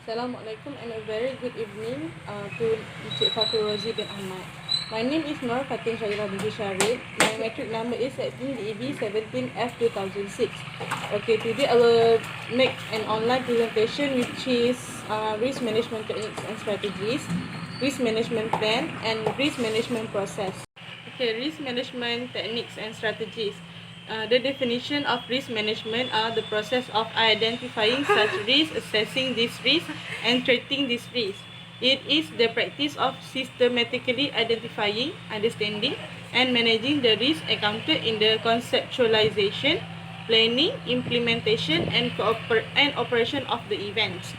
Assalamualaikum and a very good evening to Encik Fatul Rozi bin Ahmad. My name is Nur Fatin Syahirah binti Syarif. My metric number is DTE5033-ADDITIONAL. Okay, today I will make an online presentation which is risk management techniques and strategies, risk management plan and risk management process. Okay, risk management techniques and strategies. The definition of risk management are the process of identifying such risk, assessing this risk, and treating this risk. It is the practice of systematically identifying, understanding, and managing the risk encountered in the conceptualization, planning, implementation, and operation of the events.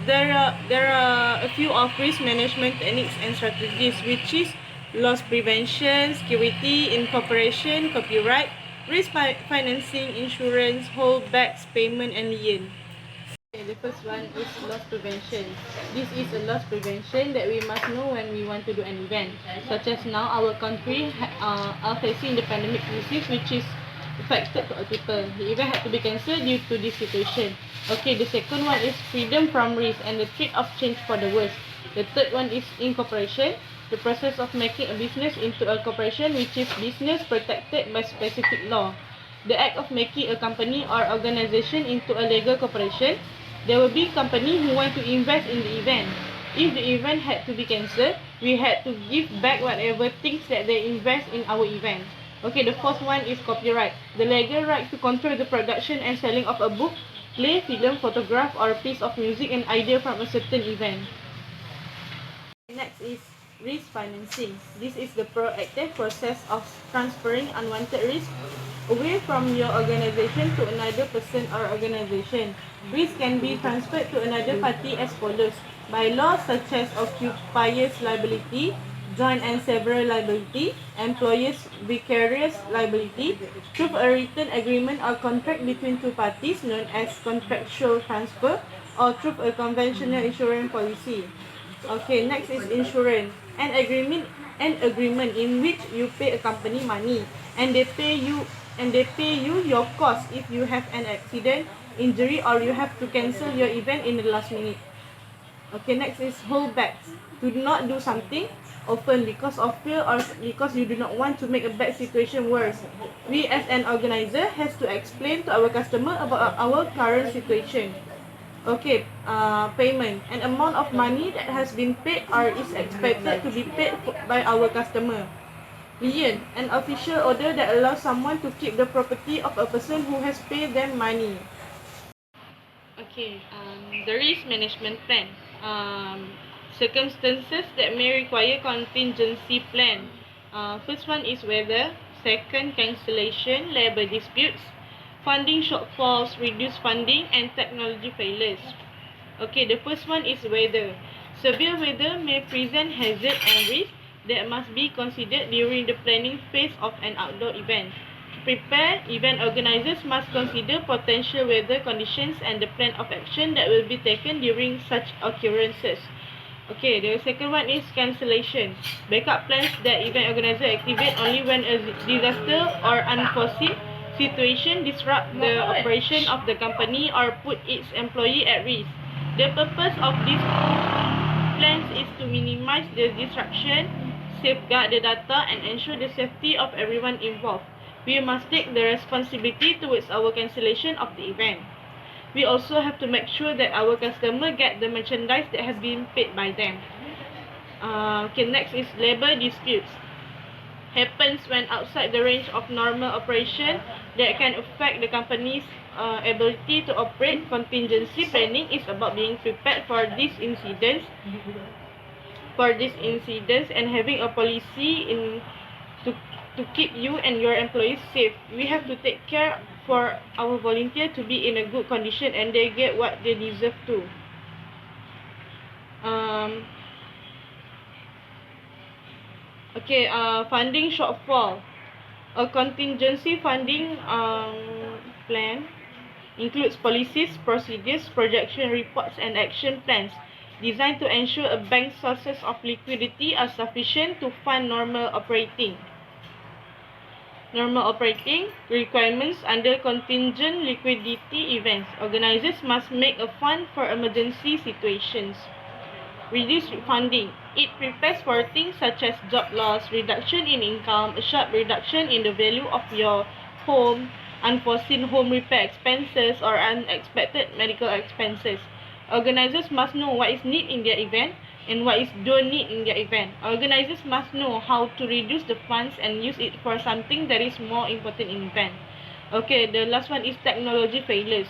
There are a few of risk management techniques and strategies, which is loss prevention, security, incorporation, copyright, risk financing, insurance, holdbacks, payment, and lien. Okay, the first one is loss prevention. This is a loss prevention that we must know when we want to do an event. Such as now, our country are facing the pandemic disease, which is affected to all people. The event had to be cancelled due to this situation. Okay, the second one is freedom from risk and the threat of change for the worse. The third one is incorporation, the process of making a business into a corporation, which is business protected by specific law. The act of making a company or organization into a legal corporation. There will be company who want to invest in the event. If the event had to be cancelled, we had to give back whatever things that they invest in our event. Okay, the fourth one is copyright. The legal right to control the production and selling of a book, play, film, photograph, or a piece of music and idea from a certain event. Next is risk financing. This is the proactive process of transferring unwanted risk away from your organization to another person or organization. Risk can be transferred to another party as follows: by law such as occupiers liability, joint and several liability, employers vicarious liability, through a written agreement or contract between two parties known as contractual transfer, or through a conventional insurance policy. Okay, next is insurance. An agreement in which you pay a company money and they pay you your cost if you have an accident, injury, or you have to cancel your event in the last minute. Okay, next is holdbacks. Do not do something often because of fear or because you do not want to make a bad situation worse. We as an organizer has to explain to our customer about our current situation. Okay, payment. An amount of money that has been paid or is expected to be paid by our customer. Lien, an official order that allows someone to keep the property of a person who has paid them money. Okay, the risk management plan. Circumstances that may require contingency plan. First one is weather. Second, cancellation, labor disputes, funding shortfalls, reduced funding, and technology failures. Okay, the first one is weather. Severe weather may present hazard and risk that must be considered during the planning phase of an outdoor event. To prepare, event organizers must consider potential weather conditions and the plan of action that will be taken during such occurrences. Okay, the second one is cancellation. Backup plans that event organizer activate only when a disaster or unforeseen situation disrupt the operation of the company or put its employee at risk. The purpose of these plans is to minimize the disruption, safeguard the data, and ensure the safety of everyone involved. We must take the responsibility towards our cancellation of the event. We also have to make sure that our customer get the merchandise that has been paid by them. Okay, next is labor disputes. Happens when outside the range of normal operation that can affect the company's ability to operate. Contingency planning is about being prepared for these incidents, and having a policy to keep you and your employees safe. We have to take care for our volunteer to be in a good condition and they get what they deserve to. Okay, funding shortfall. A contingency funding plan includes policies, procedures, projection reports, and action plans designed to ensure a bank's sources of liquidity are sufficient to fund normal operating. Normal operating requirements under contingent liquidity events. Organizers must make a fund for emergency situations. Reduce funding. It prepares for things such as job loss, reduction in income, a sharp reduction in the value of your home, unforeseen home repair expenses, or unexpected medical expenses. Organizers must know what is need in their event and what is don't need in their event. Organizers must know how to reduce the funds and use it for something that is more important in event. Okay, the last one is technology failures.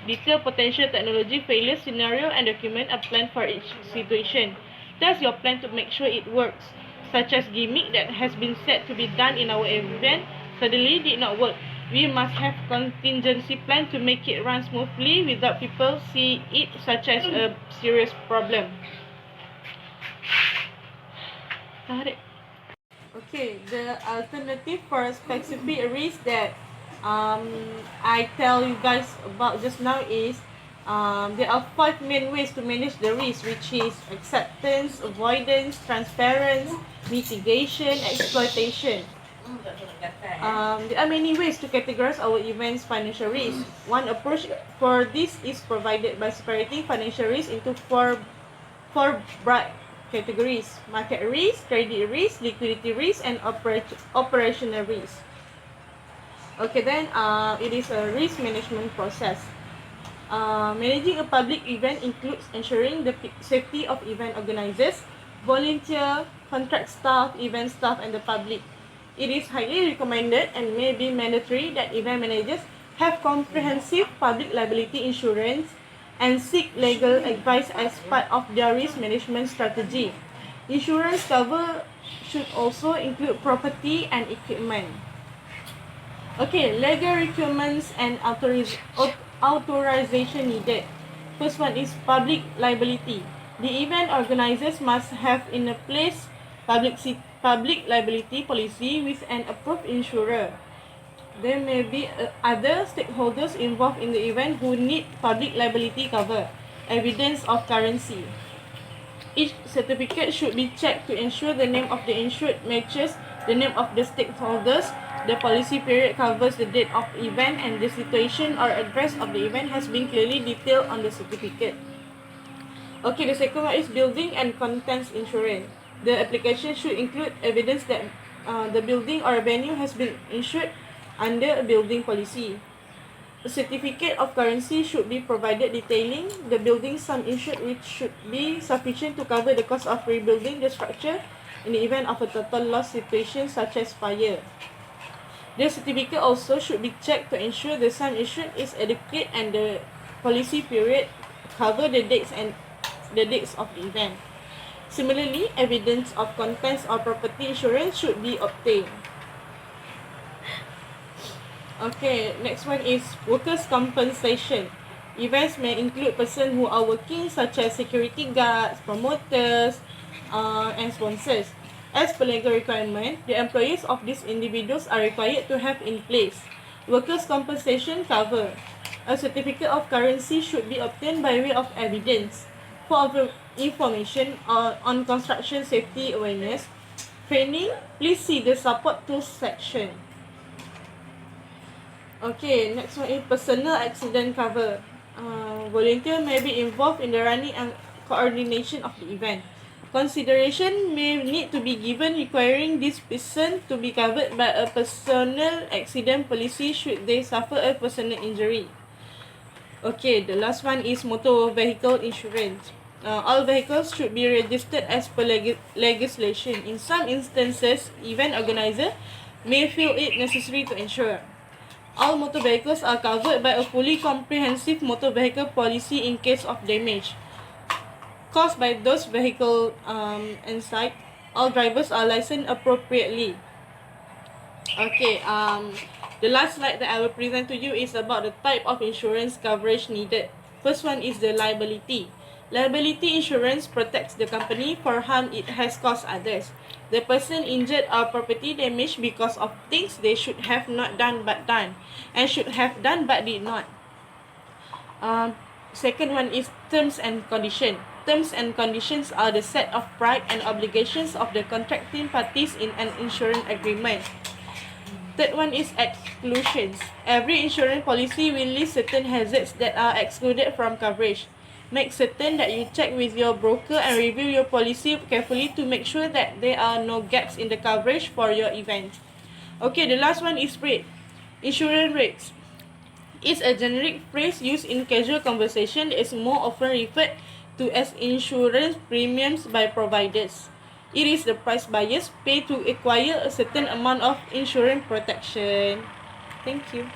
Detail potential technology failure scenario and document a plan for each situation. Test your plan to make sure it works, such as gimmick that has been said to be done in our event suddenly did not work. We must have contingency plan to make it run smoothly without people see it such as a serious problem. Tarik. Okay, the alternative for specific risk that I tell you guys about just now is there are 5 main ways to manage the risk, which is acceptance, avoidance, transparency, mitigation, exploitation. There are many ways to categorize our events' financial risk. One approach for this is provided by separating financial risk into four broad categories: market risk, credit risk, liquidity risk, and operational risk. Okay, then it is a risk management process. Managing a public event includes ensuring the safety of event organizers, volunteer, contract staff, event staff, and the public. It is highly recommended and may be mandatory that event managers have comprehensive public liability insurance and seek legal advice as part of their risk management strategy. Insurance cover should also include property and equipment. Okay, legal requirements and authorization needed. First one is public liability. The event organizers must have in place public liability policy with an approved insurer. There may be other stakeholders involved in the event who need public liability cover. Evidence of currency. Each certificate should be checked to ensure the name of the insured matches the name of the stakeholders. The policy period covers the date of event and the situation or address of the event has been clearly detailed on the certificate. Okay, the second one is building and contents insurance. The application should include evidence that the building or venue has been insured under a building policy. A certificate of currency should be provided detailing the building sum insured, which should be sufficient to cover the cost of rebuilding the structure in the event of a total loss situation such as fire. The certificate also should be checked to ensure the sum insured is adequate and the policy period cover the dates of the event. Similarly, evidence of contents or property insurance should be obtained. Okay, next one is workers' compensation. Events may include persons who are working, such as security guards, promoters, and sponsors. As per legal requirement, the employees of these individuals are required to have in place workers' compensation cover. A certificate of currency should be obtained by way of evidence. For information on construction safety awareness training, please see the support tools section. Okay, next one is personal accident cover. Volunteer may be involved in the running and coordination of the event. Consideration may need to be given requiring this person to be covered by a personal accident policy should they suffer a personal injury. Okay, the last one is motor vehicle insurance. All vehicles should be registered as per legislation. In some instances, event organizer may feel it necessary to insure. All motor vehicles are covered by a fully comprehensive motor vehicle policy in case of damage caused by those vehicle inside. All drivers are licensed appropriately. Okay, the last slide that I will present to you is about the type of insurance coverage needed. First one is the liability. Liability insurance protects the company for harm it has caused others. The person injured or property damaged because of things they should have not done but done, and should have done but did not. Second one is terms and conditions. Terms and conditions are the set of rights and obligations of the contracting parties in an insurance agreement. Third one is exclusions. Every insurance policy will list certain hazards that are excluded from coverage. Make certain that you check with your broker and review your policy carefully to make sure that there are no gaps in the coverage for your event. Okay, the last one is rate. Insurance rates is a generic phrase used in casual conversation that is more often referred to as insurance premiums by providers. It is the price buyers pay to acquire a certain amount of insurance protection. Thank you.